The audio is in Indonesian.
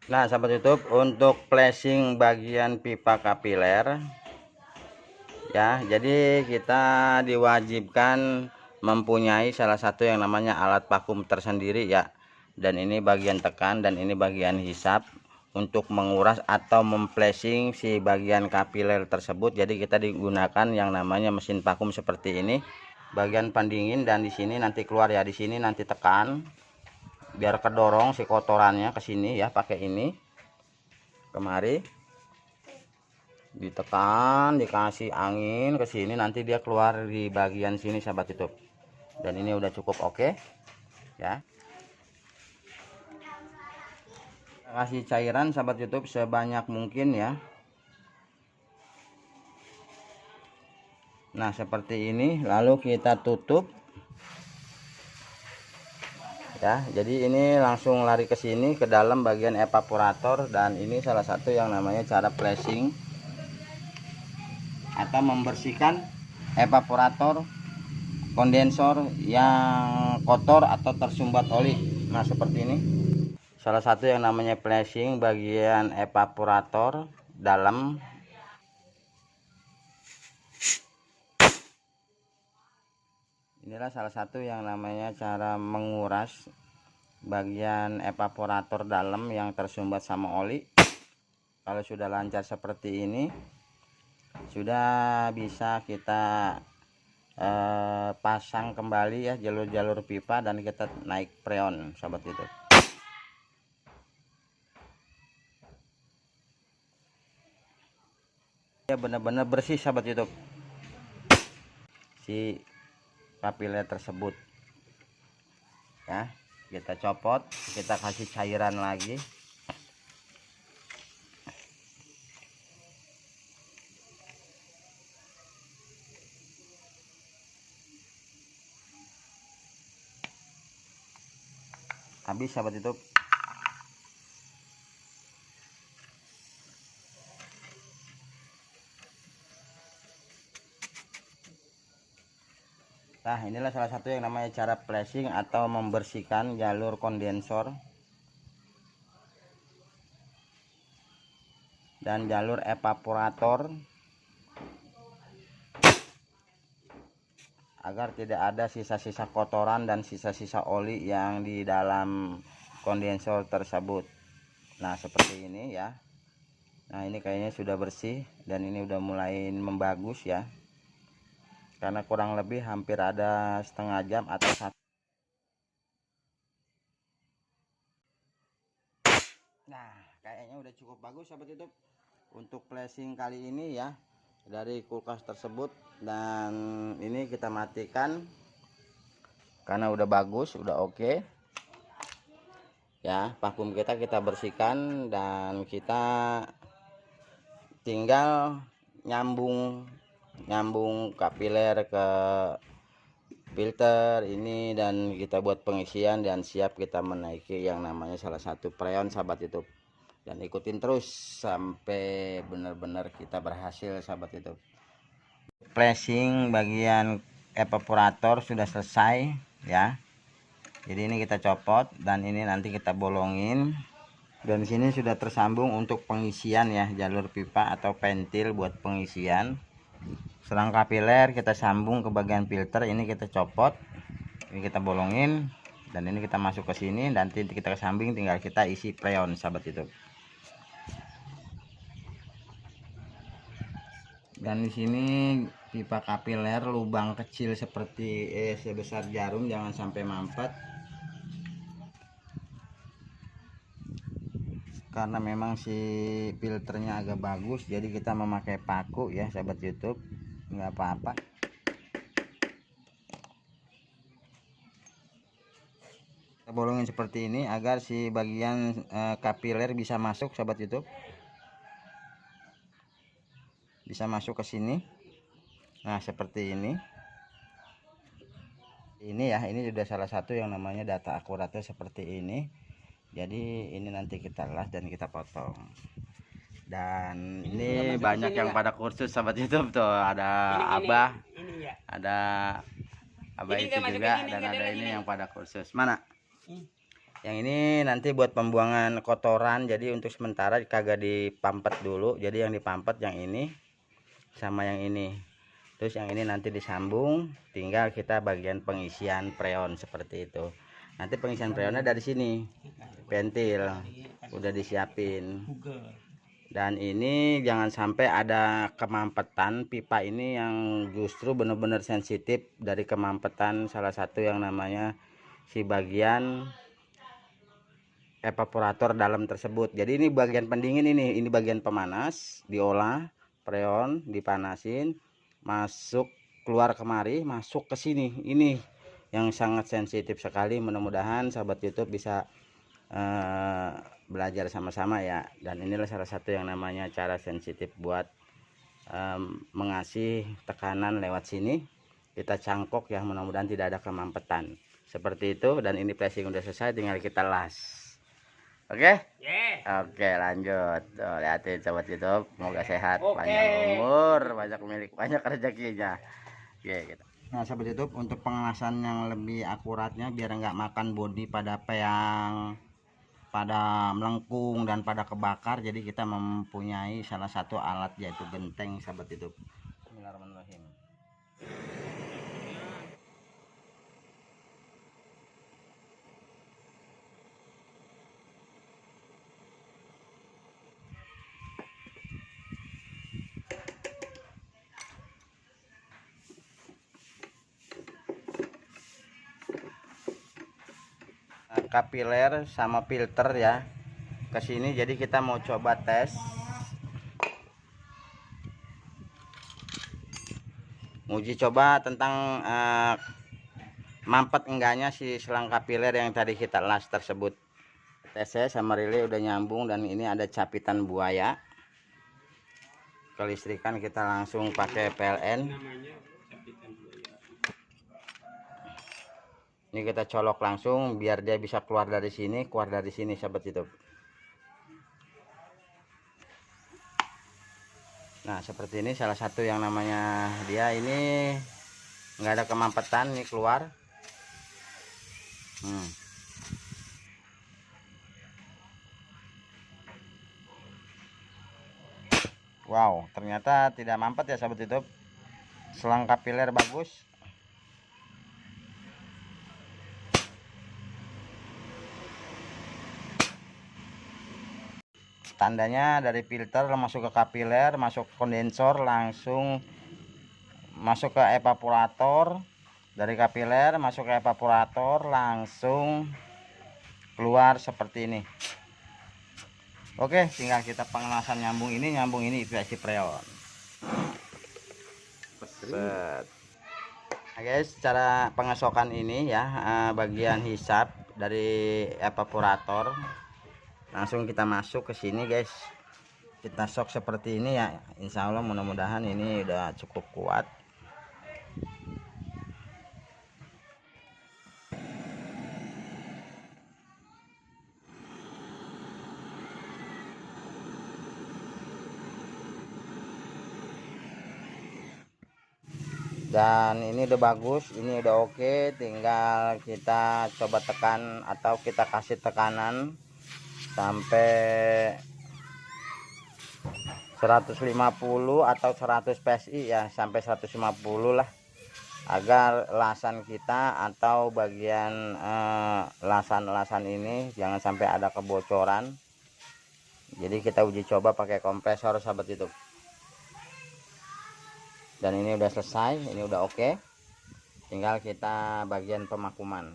Nah, sahabat YouTube, untuk flashing bagian pipa kapiler ya, jadi kita diwajibkan mempunyai salah satu yang namanya alat vakum tersendiri ya. Dan ini bagian tekan dan ini bagian hisap untuk menguras atau memflashing si bagian kapiler tersebut. Jadi kita digunakan yang namanya mesin vakum seperti ini. Bagian pendingin dan di sini nanti keluar ya, di sini nanti tekan biar kedorong si kotorannya ke sini ya, pakai ini. Kemari ditekan, dikasih angin ke sini, nanti dia keluar di bagian sini sahabat YouTube. Dan ini udah cukup oke ya. Kasih cairan sahabat YouTube sebanyak mungkin ya. Nah, seperti ini, lalu kita tutup ya. Jadi ini langsung lari ke sini ke dalam bagian evaporator, dan ini salah satu yang namanya cara flashing atau membersihkan evaporator kondensor yang kotor atau tersumbat oli. Nah, seperti ini salah satu yang namanya flashing bagian evaporator dalam. Inilah salah satu yang namanya cara menguras bagian evaporator dalam yang tersumbat sama oli. Kalau sudah lancar seperti ini, sudah bisa kita pasang kembali ya jalur-jalur pipa, dan kita naik freon sahabat itu. Ya, benar-benar bersih sahabat YouTube si kapiler tersebut ya. Kita copot, kita kasih cairan lagi. Habis sahabat YouTube. Nah, inilah salah satu yang namanya cara flashing atau membersihkan jalur kondensor dan jalur evaporator agar tidak ada sisa-sisa kotoran dan sisa-sisa oli yang di dalam kondensor tersebut. Nah, seperti ini ya. Nah, ini kayaknya sudah bersih dan ini udah mulai membagus ya. Karena kurang lebih hampir ada setengah jam atau satu. Nah, kayaknya udah cukup bagus sahabat YouTube untuk flashing kali ini ya, dari kulkas tersebut. Dan ini kita matikan karena udah bagus, udah oke ya. Vakum kita bersihkan, dan kita tinggal nyambung kapiler ke filter ini, dan kita buat pengisian dan siap kita menaiki yang namanya salah satu freon sahabat YouTube. Dan ikutin terus sampai benar-benar kita berhasil sahabat YouTube. Flashing bagian evaporator sudah selesai ya. Jadi ini kita copot dan ini nanti kita bolongin. Dan di sini sudah tersambung untuk pengisian ya, jalur pipa atau ventil buat pengisian. Selang kapiler kita sambung ke bagian filter, ini kita copot, ini kita bolongin, dan ini kita masuk ke sini. Nanti kita sambung, tinggal kita isi freon sahabat itu. Dan di sini pipa kapiler lubang kecil seperti sebesar jarum, jangan sampai mampet. Karena memang si filternya agak bagus, jadi kita memakai paku ya sahabat YouTube, nggak apa-apa. Kita bolongin seperti ini agar si bagian kapiler bisa masuk sahabat YouTube, bisa masuk ke sini. Nah, seperti ini ya, ini sudah salah satu yang namanya data akuratnya seperti ini. Jadi ini nanti kita las dan kita potong. Dan ini banyak yang pada kursus sahabat YouTube tuh, ada Abah, ada Abah itu juga, dan ada ini yang pada kursus. Mana? Yang ini nanti buat pembuangan kotoran, jadi untuk sementara kagak dipampet dulu. Jadi yang dipampet yang ini sama yang ini, terus yang ini nanti disambung, tinggal kita bagian pengisian freon seperti itu. Nanti pengisian freonnya dari sini, pentil udah disiapin. Dan ini jangan sampai ada kemampetan pipa ini, yang justru benar-benar sensitif dari kemampetan salah satu yang namanya si bagian evaporator dalam tersebut. Jadi ini bagian pendingin, ini bagian pemanas, diolah freon, dipanasin, masuk keluar kemari, masuk ke sini. Ini yang sangat sensitif sekali. Mudah-mudahan sahabat YouTube bisa belajar sama-sama ya. Dan inilah salah satu yang namanya cara sensitif buat mengasih tekanan lewat sini. Kita cangkok ya, mudah-mudahan tidak ada kemampetan seperti itu. Dan ini flashing udah selesai, tinggal kita las. Oke? Oke, lanjut. Tuh, lihatin sobat YouTube, semoga sehat, panjang umur, banyak rezekinya. Oke, gitu. Nah, sobat YouTube, untuk pengelasan yang lebih akuratnya biar nggak makan bodi pada peang, pada melengkung dan pada kebakar, jadi kita mempunyai salah satu alat yaitu genteng, sahabat YouTube. Bismillahirrahmanirrahim. Kapiler sama filter ya ke sini, jadi kita mau coba tes, uji coba tentang mampet enggaknya si selang kapiler yang tadi kita las tersebut. Tesnya sama relay udah nyambung, dan ini ada capitan buaya. Kelistrikan kita langsung pakai PLN. Ini kita colok langsung biar dia bisa keluar dari sini, sahabat YouTube. Nah, seperti ini salah satu yang namanya dia ini nggak ada kemampetan nih keluar. Wow, ternyata tidak mampet ya sahabat YouTube. Selang kapiler bagus. Tandanya dari filter masuk ke kapiler, masuk ke kondensor, langsung masuk ke evaporator. Dari kapiler masuk ke evaporator, langsung keluar seperti ini. Oke, tinggal kita pengelasan nyambung ini versi freon. Nah guys, cara pengesokan ini ya, bagian hisap dari evaporator langsung kita masuk ke sini guys, kita sok seperti ini ya. Insya Allah mudah-mudahan ini udah cukup kuat. Dan ini udah bagus, ini udah oke. Tinggal kita coba tekan atau kita kasih tekanan sampai 150 atau 100 PSI ya, sampai 150 lah, agar lasan kita atau bagian lasan-lasan ini jangan sampai ada kebocoran. Jadi kita uji coba pakai kompresor sahabat YouTube. Dan ini udah selesai, ini udah oke. Tinggal kita bagian pemakuman.